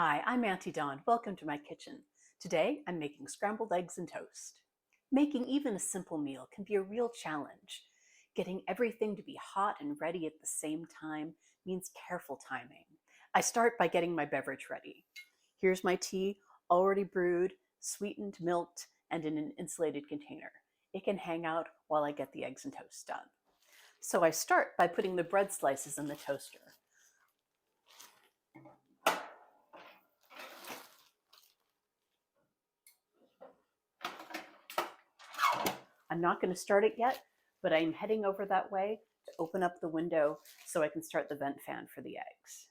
Hi, I'm Auntie Dawn. Welcome to my kitchen. Today, I'm making scrambled eggs and toast. Making even a simple meal can be a real challenge. Getting everything to be hot and ready at the same time means careful timing. I start by getting my beverage ready. Here's my tea, already brewed, sweetened, milked, and in an insulated container. It can hang out while I get the eggs and toast done. So I start by putting the bread slices in the toaster. I'm not going to start it yet, but I'm heading over that way to open up the window so I can start the vent fan for the eggs.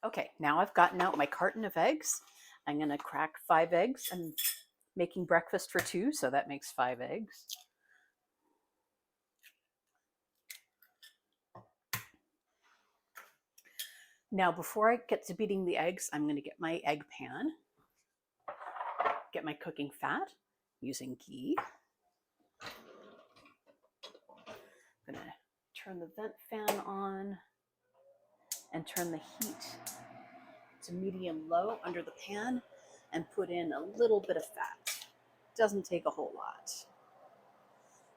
Okay, now I've gotten out my carton of eggs. I'm going to crack 5 eggs. I'm making breakfast for 2, so that makes 5 eggs. Now, before I get to beating the eggs, I'm going to get my egg pan, get my cooking fat using ghee. I'm going to turn the vent fan on and turn the heat to medium-low under the pan and put in a little bit of fat. Doesn't take a whole lot.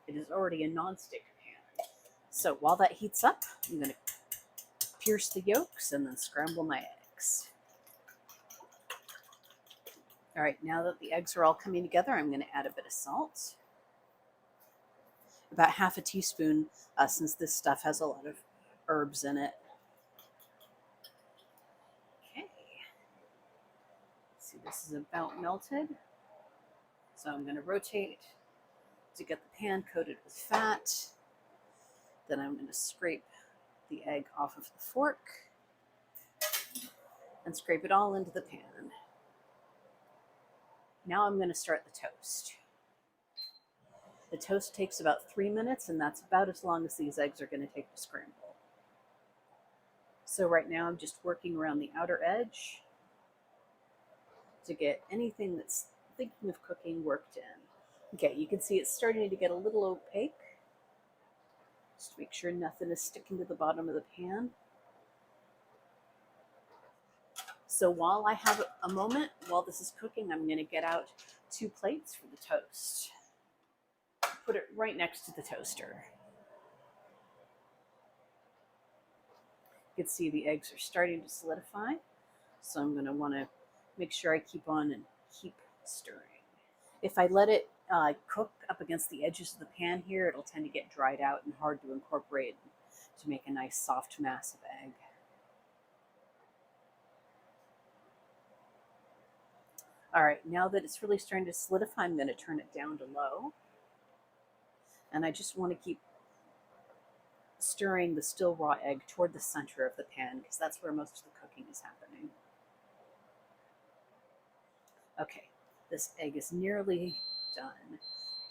It is already a non-stick pan. So while that heats up, I'm going to pierce the yolks and then scramble my eggs. All right, now that the eggs are all coming together, I'm going to add a bit of salt. About half a teaspoon, since this stuff has a lot of herbs in it. Okay. See, this is about melted. So I'm going to rotate to get the pan coated with fat. Then I'm going to scrape the egg off of the fork and scrape it all into the pan. Now I'm going to start the toast. The toast takes about 3 minutes, and that's about as long as these eggs are going to take to scramble. So right now I'm just working around the outer edge to get anything that's thinking of cooking worked in. Okay, you can see it's starting to get a little opaque. Just to make sure nothing is sticking to the bottom of the pan. So while I have a moment, while this is cooking, I'm going to get out 2 plates for the toast. Put it right next to the toaster. You can see the eggs are starting to solidify. So I'm going to want to make sure I keep on and keep stirring. If I let it cook up against the edges of the pan here, it'll tend to get dried out and hard to incorporate to make a nice soft mass of egg. All right, now that it's really starting to solidify, I'm going to turn it down to low. And I just want to keep stirring the still raw egg toward the center of the pan because that's where most of the cooking is happening. Okay, this egg is nearly done.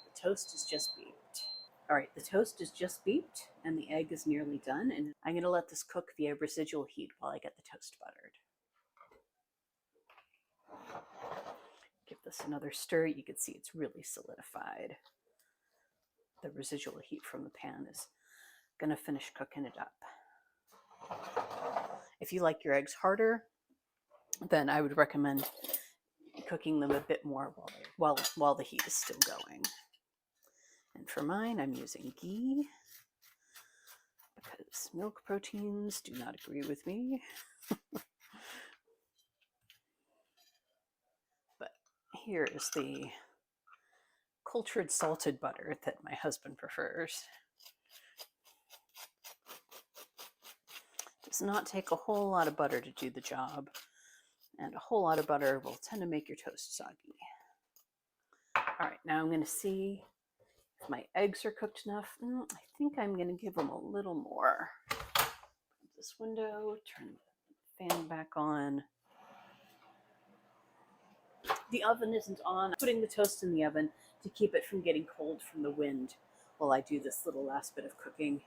The toast is just beeped. All right, the toast is just beeped and the egg is nearly done. And I'm going to let this cook via residual heat while I get the toast buttered. Give this another stir. You can see it's really solidified. The residual heat from the pan is going to finish cooking it up. If you like your eggs harder, then I would recommend cooking them a bit more while the heat is still going. And for mine, I'm using ghee because milk proteins do not agree with me. But here is the cultured salted butter that my husband prefers. It does not take a whole lot of butter to do the job, and a whole lot of butter will tend to make your toast soggy. All right, now I'm going to see if my eggs are cooked enough. I think I'm going to give them a little more. This window, turn the fan back on. The oven isn't on. I'm putting the toast in the oven to keep it from getting cold from the wind while I do this little last bit of cooking.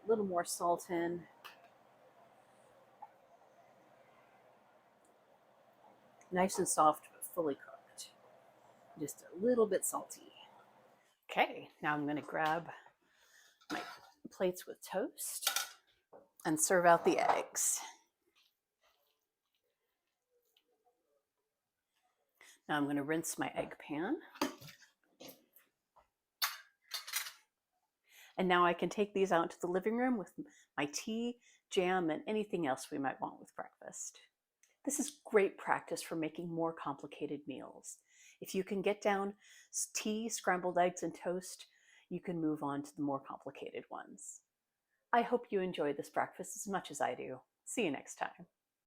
A little more salt in. Nice and soft, but fully cooked. Just a little bit salty. Okay, now I'm going to grab my plates with toast and serve out the eggs. Now I'm going to rinse my egg pan. And now I can take these out to the living room with my tea, jam, and anything else we might want with breakfast. This is great practice for making more complicated meals. If you can get down tea, scrambled eggs, and toast, you can move on to the more complicated ones. I hope you enjoy this breakfast as much as I do. See you next time.